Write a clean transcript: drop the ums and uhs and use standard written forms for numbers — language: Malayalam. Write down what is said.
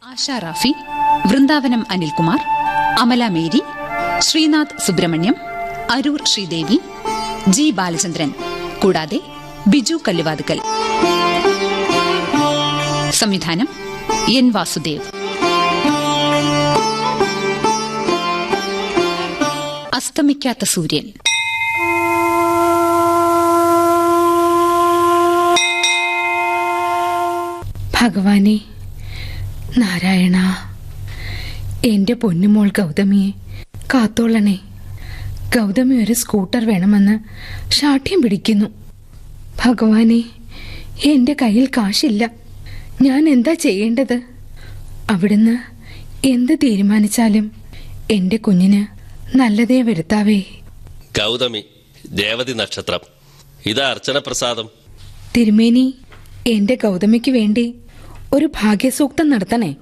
ആശാ റാഫി, വൃന്ദാവനം അനിൽകുമാർ, അമല മേരി, ശ്രീനാഥ് സുബ്രഹ്മണ്യം, അരൂർ ശ്രീദേവി, ജി ബാലചന്ദ്രൻ, കൂടാതെ ബിജു കല്ലുവാതുക്കൽ. സംവിധാനം എൻ വാസുദേവ്. അസ്തമിക്കാത്ത സൂര്യൻ. ഭഗവാനെ, നാരായണ, എന്റെ പൊന്നുമോൾ ഗൗതമിയെ കാത്തോളണേ. ഗൗതമി ഒരു സ്കൂട്ടർ വേണമെന്ന് ശാഠ്യം പിടിക്കുന്നു. ഭഗവാനെ, എന്റെ കയ്യിൽ കാശില്ല. ഞാൻ എന്താ ചെയ്യേണ്ടത്? അവിടുന്ന് എന്ത് തീരുമാനിച്ചാലും എന്റെ കുഞ്ഞിന് നല്ലതേ വരുത്താവേ. ഗൗതമി, ദേവതി നക്ഷത്രം. ഇതാ അർച്ചന പ്രസാദം. തിരുമേനി, എന്റെ ഗൗതമിക്ക് വേണ്ടി ഒരു ഭാഗ്യസൂക്തം നടത്തണേ.